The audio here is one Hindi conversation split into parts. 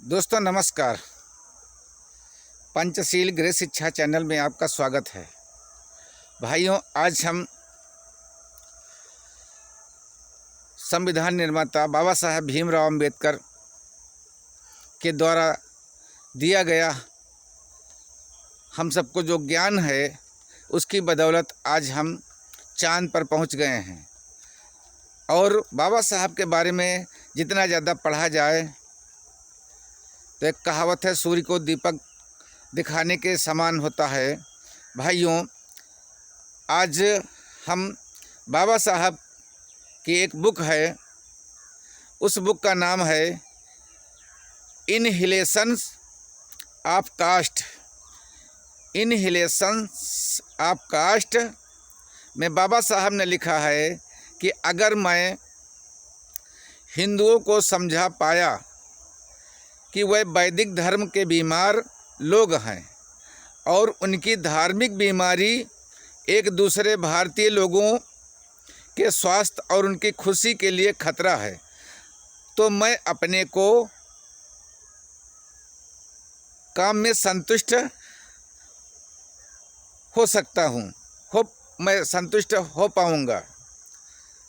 दोस्तों नमस्कार। पंचशील गृह शिक्षा चैनल में आपका स्वागत है। भाइयों, आज हम संविधान निर्माता बाबा साहब भीमराव अंबेडकर के द्वारा दिया गया हम सबको जो ज्ञान है, उसकी बदौलत आज हम चांद पर पहुंच गए हैं। और बाबा साहब के बारे में जितना ज़्यादा पढ़ा जाए तो एक कहावत है, सूर्य को दीपक दिखाने के समान होता है। भाइयों, आज हम बाबा साहब की एक बुक है, उस बुक का नाम है इनहिलेशंस ऑफ कास्ट। इनहिलेशंस ऑफ कास्ट में बाबा साहब ने लिखा है कि अगर मैं हिंदुओं को समझा पाया कि वह वैदिक धर्म के बीमार लोग हैं और उनकी धार्मिक बीमारी एक दूसरे भारतीय लोगों के स्वास्थ्य और उनकी खुशी के लिए खतरा है, तो मैं अपने को काम में संतुष्ट हो सकता हूँ, मैं संतुष्ट हो पाऊँगा।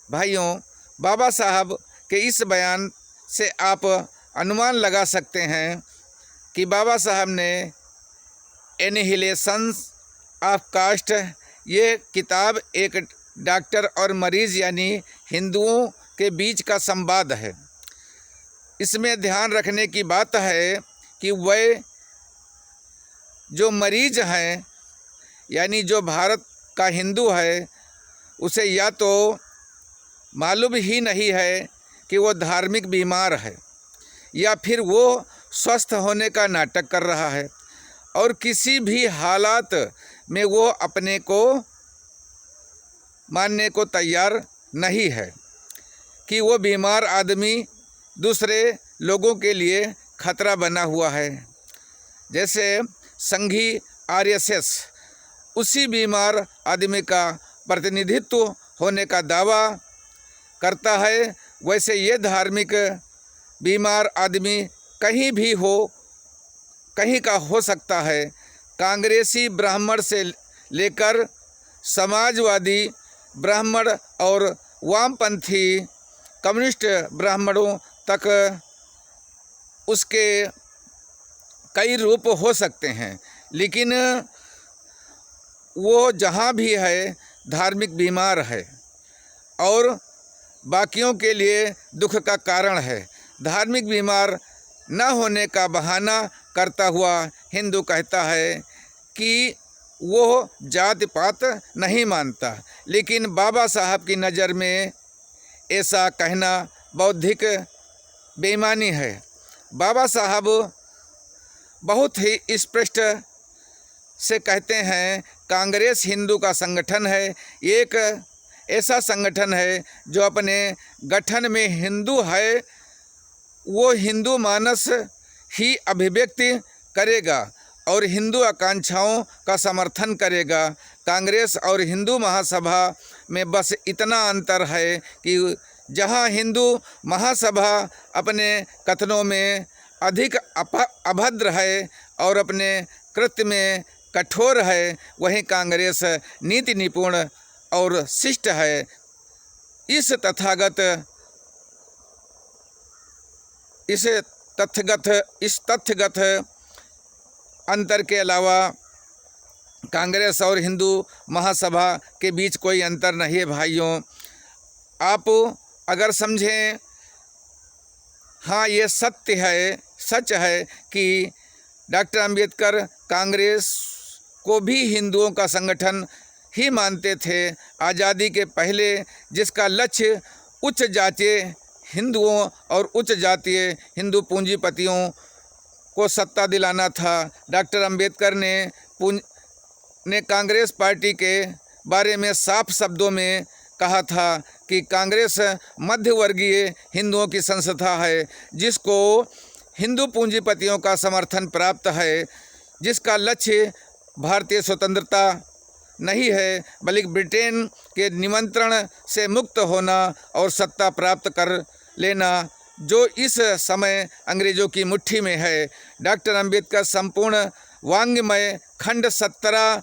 भाइयों, बाबा साहब के इस बयान से आप अनुमान लगा सकते हैं कि बाबा साहब ने एनिहिलेशंस ऑफ कास्ट ये किताब एक डॉक्टर और मरीज़ यानी हिंदुओं के बीच का संवाद है। इसमें ध्यान रखने की बात है कि वह जो मरीज हैं यानी जो भारत का हिंदू है, उसे या तो मालूम ही नहीं है कि वो धार्मिक बीमार है या फिर वो स्वस्थ होने का नाटक कर रहा है, और किसी भी हालात में वो अपने को मानने को तैयार नहीं है कि वो बीमार आदमी दूसरे लोगों के लिए खतरा बना हुआ है। जैसे संघी आरएसएस उसी बीमार आदमी का प्रतिनिधित्व होने का दावा करता है, वैसे ये धार्मिक बीमार आदमी कहीं भी हो, कहीं का हो सकता है। कांग्रेसी ब्राह्मण से लेकर समाजवादी ब्राह्मण और वामपंथी कम्युनिस्ट ब्राह्मणों तक उसके कई रूप हो सकते हैं, लेकिन वो जहाँ भी है धार्मिक बीमार है और बाकियों के लिए दुख का कारण है। धार्मिक बीमार न होने का बहाना करता हुआ हिंदू कहता है कि वो जाति पात नहीं मानता, लेकिन बाबा साहब की नज़र में ऐसा कहना बौद्धिक बेईमानी है। बाबा साहब बहुत ही स्पष्ट से कहते हैं, कांग्रेस हिंदू का संगठन है, एक ऐसा संगठन है जो अपने गठन में हिंदू है, वो हिंदू मानस ही अभिव्यक्ति करेगा और हिंदू आकांक्षाओं का समर्थन करेगा। कांग्रेस और हिंदू महासभा में बस इतना अंतर है कि जहां हिंदू महासभा अपने कथनों में अधिक अभद्र है और अपने कृत्य में कठोर है, वहीं कांग्रेस नीति निपुण और शिष्ट है। इस तथ्यगत अंतर के अलावा कांग्रेस और हिंदू महासभा के बीच कोई अंतर नहीं है। भाइयों, आप अगर समझें, हाँ ये सच है कि डॉक्टर अंबेडकर कांग्रेस को भी हिंदुओं का संगठन ही मानते थे। आज़ादी के पहले जिसका लक्ष्य उच्च जातीय हिंदुओं और उच्च जातीय हिंदू पूंजीपतियों को सत्ता दिलाना था, डॉक्टर अंबेडकर ने कांग्रेस पार्टी के बारे में साफ शब्दों में कहा था कि कांग्रेस मध्यवर्गीय हिंदुओं की संस्था है, जिसको हिंदू पूंजीपतियों का समर्थन प्राप्त है, जिसका लक्ष्य भारतीय स्वतंत्रता नहीं है बल्कि ब्रिटेन के निमंत्रण से मुक्त होना और सत्ता प्राप्त कर लेना, जो इस समय अंग्रेज़ों की मुट्ठी में है। डॉक्टर अंबेडकर संपूर्ण वाङ्मय खंड 17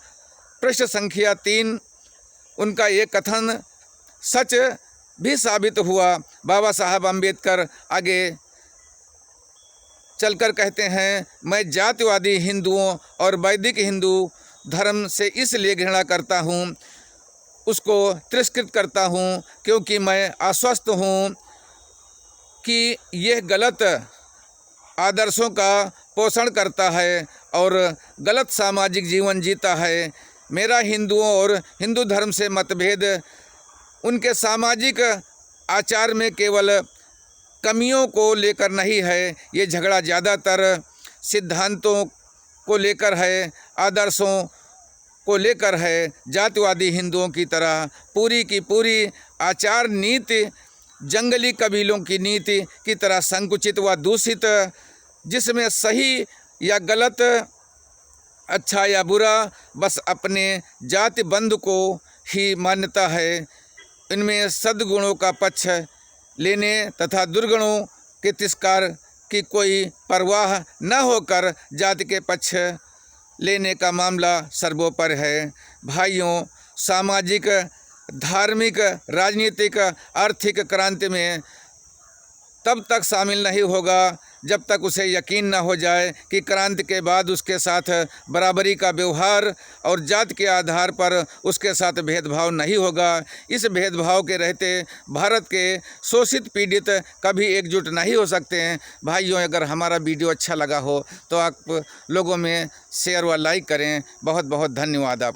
पृष्ठ संख्या 3 उनका ये कथन सच भी साबित हुआ। बाबा साहब अंबेडकर आगे चलकर कहते हैं, मैं जातिवादी हिंदुओं और वैदिक हिंदू धर्म से इसलिए घृणा करता हूँ, उसको तिरस्कृत करता हूँ, क्योंकि मैं आश्वस्त हूँ कि यह गलत आदर्शों का पोषण करता है और गलत सामाजिक जीवन जीता है। मेरा हिंदुओं और हिंदू धर्म से मतभेद उनके सामाजिक आचार में केवल कमियों को लेकर नहीं है, ये झगड़ा ज़्यादातर सिद्धांतों को लेकर है, आदर्शों को लेकर है। जातिवादी हिंदुओं की तरह पूरी की पूरी आचार नीति जंगली कबीलों की नीति की तरह संकुचित व दूषित, जिसमें सही या गलत, अच्छा या बुरा बस अपने जाति बंधु को ही मान्यता है। इनमें सद्गुणों का पक्ष लेने तथा दुर्गुणों के तिरस्कार की कोई परवाह न होकर जाति के पक्ष लेने का मामला सर्वोपरि है। भाइयों, सामाजिक, धार्मिक, राजनीतिक, आर्थिक क्रांति में तब तक शामिल नहीं होगा जब तक उसे यकीन न हो जाए कि क्रांति के बाद उसके साथ बराबरी का व्यवहार और जाति के आधार पर उसके साथ भेदभाव नहीं होगा। इस भेदभाव के रहते भारत के शोषित पीड़ित कभी एकजुट नहीं हो सकते हैं। भाइयों, अगर हमारा वीडियो अच्छा लगा हो तो आप लोगों में शेयर व लाइक करें। बहुत बहुत धन्यवाद आप।